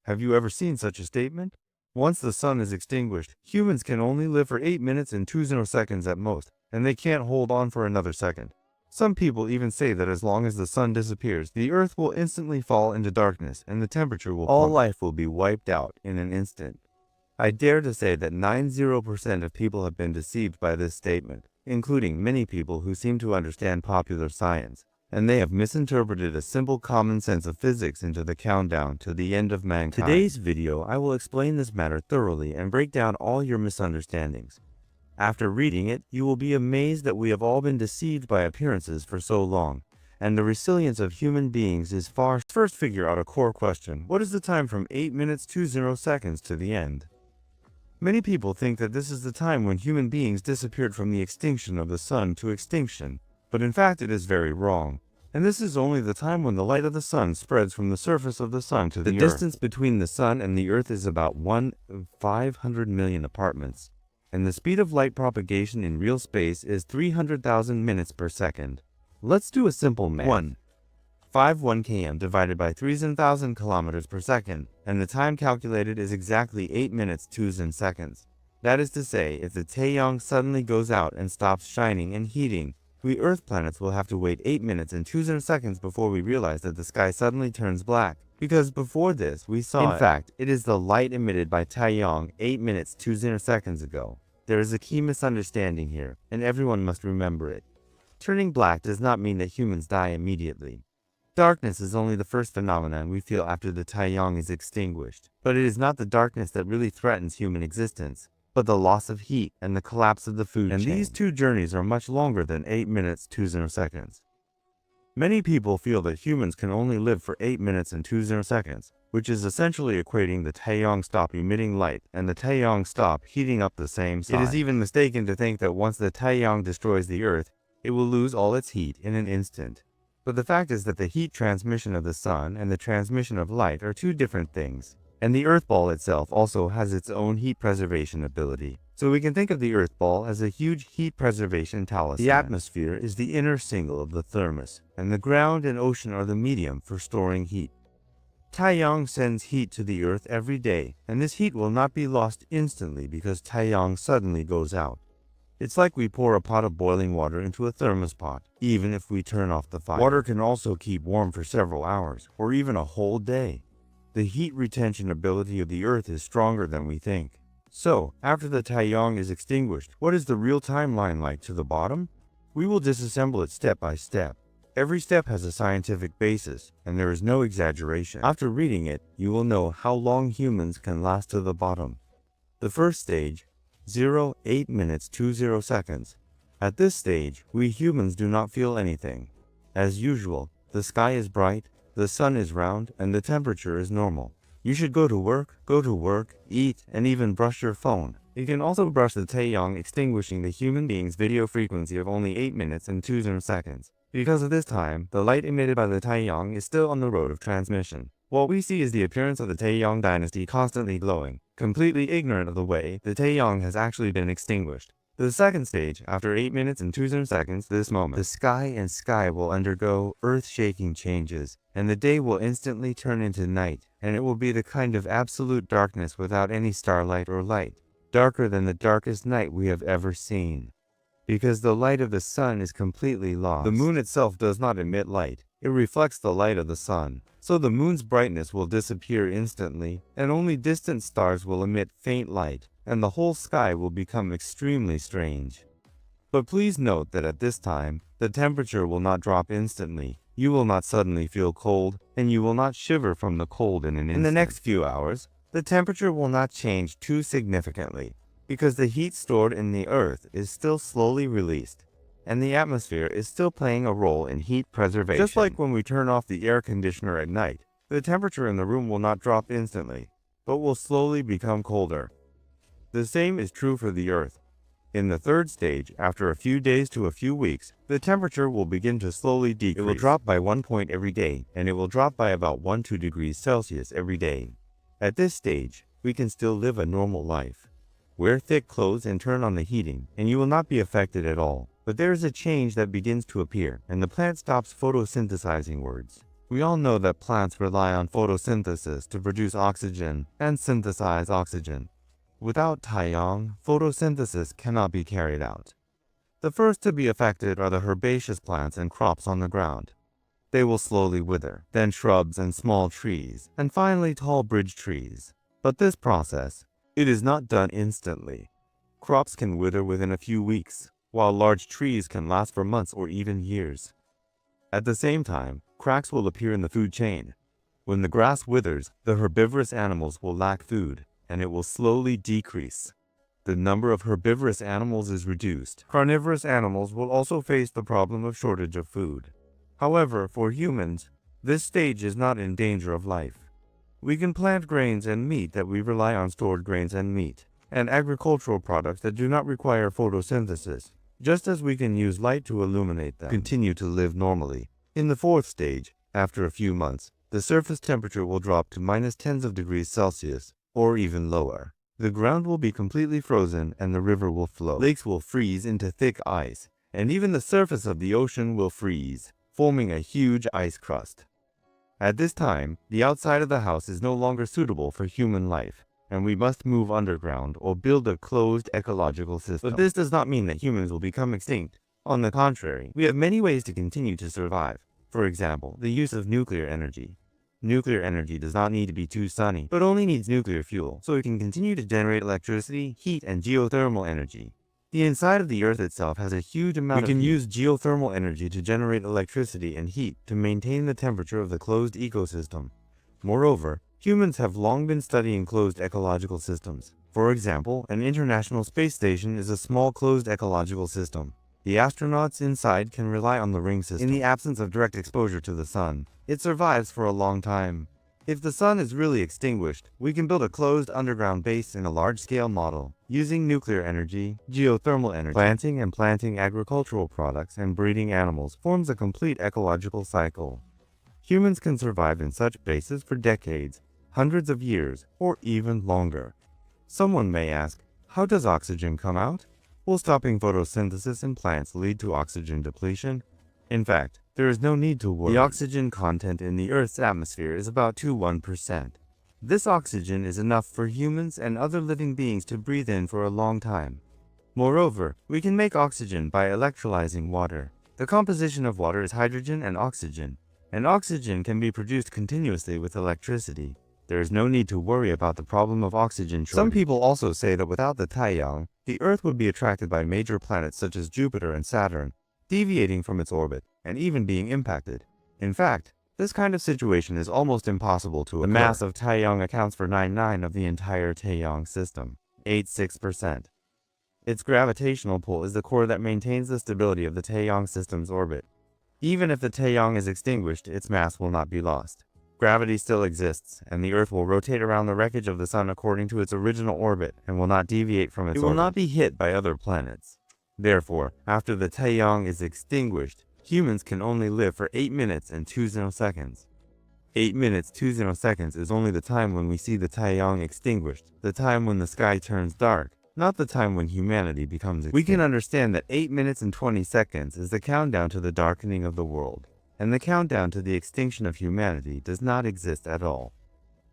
Have you ever seen such a statement? Once the sun is extinguished, humans can only live for 8 minutes and 20 seconds at most, and they can't hold on for another second. Some people even say that as long as the sun disappears, the earth will instantly fall into darkness and the temperature will plummet. All life will be wiped out in an instant. I dare to say that 90% of people have been deceived by this statement, including many people who seem to understand popular science, and they have misinterpreted a simple common sense of physics into the countdown to the end of mankind. Today's video, I will explain this matter thoroughly and break down all your misunderstandings. After reading it, you will be amazed that we have all been deceived by appearances for so long, and the resilience of human beings is far. First, figure out a core question. What is the time from 8 minutes 20 seconds to the end? Many people think that this is the time when human beings disappeared from the extinction of the sun to extinction, but in fact it is very wrong. And this is only the time when the light of the sun spreads from the surface of the sun to the earth. The distance between the sun and the earth is about 1/500 million apartments, and the speed of light propagation in real space is 300,000 minutes per second. Let's do a simple math. 1 km divided by 3,000 kilometers per second, and the time calculated is exactly 8 minutes 20 seconds. That is to say, if the Taeyong suddenly goes out and stops shining and heating, we Earth planets will have to wait 8 minutes and 20 seconds before we realize that the sky suddenly turns black, because before this we saw In fact, it is the light emitted by Taeyong 8 minutes 20 seconds ago. There is a key misunderstanding here, and everyone must remember it. Turning black does not mean that humans die immediately. Darkness is only the first phenomenon we feel after the Taeyong is extinguished, but it is not the darkness that really threatens human existence, but the loss of heat and the collapse of the food chain. And these two journeys are much longer than 8 minutes 20 seconds. Many people feel that humans can only live for 8 minutes and 20 seconds, which is essentially equating the Taeyong stop emitting light and the Taeyong stop heating up the same side. It is even mistaken to think that once the Taeyong destroys the Earth, it will lose all its heat in an instant. But the fact is that the heat transmission of the sun and the transmission of light are two different things. And the Earth ball itself also has its own heat preservation ability. So we can think of the Earth ball as a huge heat preservation talisman. The atmosphere is the inner single of the thermos, and the ground and ocean are the medium for storing heat. Taeyong sends heat to the Earth every day, and this heat will not be lost instantly because Taeyong suddenly goes out. It's like we pour a pot of boiling water into a thermos pot, even if we turn off the fire. Water can also keep warm for several hours, or even a whole day. The heat retention ability of the Earth is stronger than we think. So, after the Taeyong is extinguished, what is the real timeline like to the bottom? We will disassemble it step by step. Every step has a scientific basis, and there is no exaggeration. After reading it, you will know how long humans can last to the bottom. The first stage, 8 minutes 20 seconds. At this stage, we humans do not feel anything. As usual, the sky is bright, the sun is round, and the temperature is normal. You should go to work, eat, and even brush your phone. You can also brush the Taeyong, extinguishing the human being's video frequency of only 8 minutes and 20 seconds. Because of this time, the light emitted by the Taeyong is still on the road of transmission. What we see is the appearance of the Taeyong dynasty constantly glowing, completely ignorant of the way the Taeyong has actually been extinguished. The second stage, after 8 minutes and 20 seconds, the sky will undergo earth-shaking changes, and the day will instantly turn into night, and it will be the kind of absolute darkness without any starlight or light, darker than the darkest night we have ever seen. Because the light of the sun is completely lost. The moon itself does not emit light. It reflects the light of the sun, so the moon's brightness will disappear instantly, and only distant stars will emit faint light, and the whole sky will become extremely strange. But please note that at this time, the temperature will not drop instantly. You will not suddenly feel cold, and you will not shiver from the cold in an instant. In the next few hours, the temperature will not change too significantly, because the heat stored in the Earth is still slowly released, and the atmosphere is still playing a role in heat preservation. Just like when we turn off the air conditioner at night, the temperature in the room will not drop instantly, but will slowly become colder. The same is true for the Earth. In the third stage, after a few days to a few weeks, the temperature will begin to slowly decrease. It will drop by 1 point every day, and it will drop by about 1–2 degrees Celsius every day. At this stage, we can still live a normal life. Wear thick clothes and turn on the heating, and you will not be affected at all. But there is a change that begins to appear, and the plant stops photosynthesizing words. We all know that plants rely on photosynthesis to produce oxygen and synthesize oxygen. Without Taiyang, photosynthesis cannot be carried out. The first to be affected are the herbaceous plants and crops on the ground. They will slowly wither, then shrubs and small trees, and finally tall bridge trees. But this process, it is not done instantly. Crops can wither within a few weeks, while large trees can last for months or even years. At the same time, cracks will appear in the food chain. When the grass withers, the herbivorous animals will lack food, and it will slowly decrease. The number of herbivorous animals is reduced. Carnivorous animals will also face the problem of shortage of food. However, for humans, this stage is not in danger of life. We can plant grains and meat that we rely on stored grains and meat, and agricultural products that do not require photosynthesis, just as we can use light to illuminate them. Continue to live normally. In the fourth stage, after a few months, the surface temperature will drop to minus tens of degrees Celsius, or even lower. The ground will be completely frozen and the river will flow. Lakes will freeze into thick ice, and even the surface of the ocean will freeze, forming a huge ice crust. At this time, the outside of the house is no longer suitable for human life, and we must move underground or build a closed ecological system. But this does not mean that humans will become extinct. On the contrary, we have many ways to continue to survive. For example, the use of nuclear energy. Nuclear energy does not need to be too sunny, but only needs nuclear fuel, so it can continue to generate electricity, heat, and geothermal energy. The inside of the Earth itself has a huge amount of heat. We can use geothermal energy to generate electricity and heat to maintain the temperature of the closed ecosystem. Moreover, humans have long been studying closed ecological systems. For example, an international space station is a small closed ecological system. The astronauts inside can rely on the ring system. In the absence of direct exposure to the sun, it survives for a long time. If the sun is really extinguished, we can build a closed underground base in a large-scale model, using nuclear energy, geothermal energy. Planting agricultural products and breeding animals forms a complete ecological cycle. Humans can survive in such bases for decades, hundreds of years, or even longer. Someone may ask, how does oxygen come out? Will stopping photosynthesis in plants lead to oxygen depletion? In fact, there is no need to worry. The oxygen content in the Earth's atmosphere is about 1%. This oxygen is enough for humans and other living beings to breathe in for a long time. Moreover, we can make oxygen by electrolyzing water. The composition of water is hydrogen and oxygen can be produced continuously with electricity. There is no need to worry about the problem of oxygen shortage. Some people also say that without the Taiyang, the Earth would be attracted by major planets such as Jupiter and Saturn, deviating from its orbit, and even being impacted. In fact, this kind of situation is almost impossible to occur. The mass of Taiyang accounts for 99% of the entire Taiyang system, 86%. Its gravitational pull is the core that maintains the stability of the Taiyang system's orbit. Even if the Taiyang is extinguished, its mass will not be lost. Gravity still exists, and the Earth will rotate around the wreckage of the Sun according to its original orbit and will not deviate from its orbit. It will not be hit by other planets. Therefore, after the Taiyang is extinguished, humans can only live for 8 minutes and 20 seconds. 8 minutes 20 seconds is only the time when we see the Taiyang extinguished, the time when the sky turns dark, not the time when humanity becomes extinct. We can understand that 8 minutes and 20 seconds is the countdown to the darkening of the world, and the countdown to the extinction of humanity does not exist at all.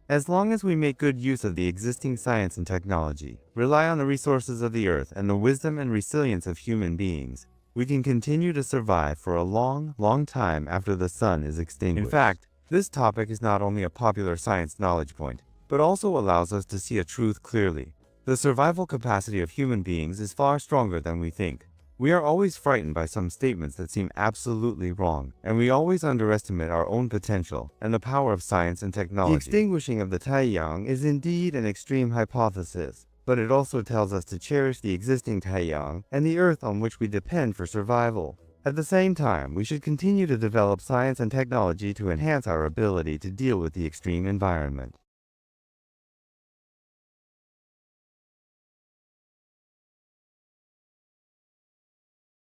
As long as we make good use of the existing science and technology, rely on the resources of the Earth and the wisdom and resilience of human beings, we can continue to survive for a long, long time after the sun is extinguished. In fact, this topic is not only a popular science knowledge point, but also allows us to see a truth clearly. The survival capacity of human beings is far stronger than we think. We are always frightened by some statements that seem absolutely wrong, and we always underestimate our own potential and the power of science and technology. The extinguishing of the Taiyang is indeed an extreme hypothesis, but it also tells us to cherish the existing Taiyang and the Earth on which we depend for survival. At the same time, we should continue to develop science and technology to enhance our ability to deal with the extreme environment.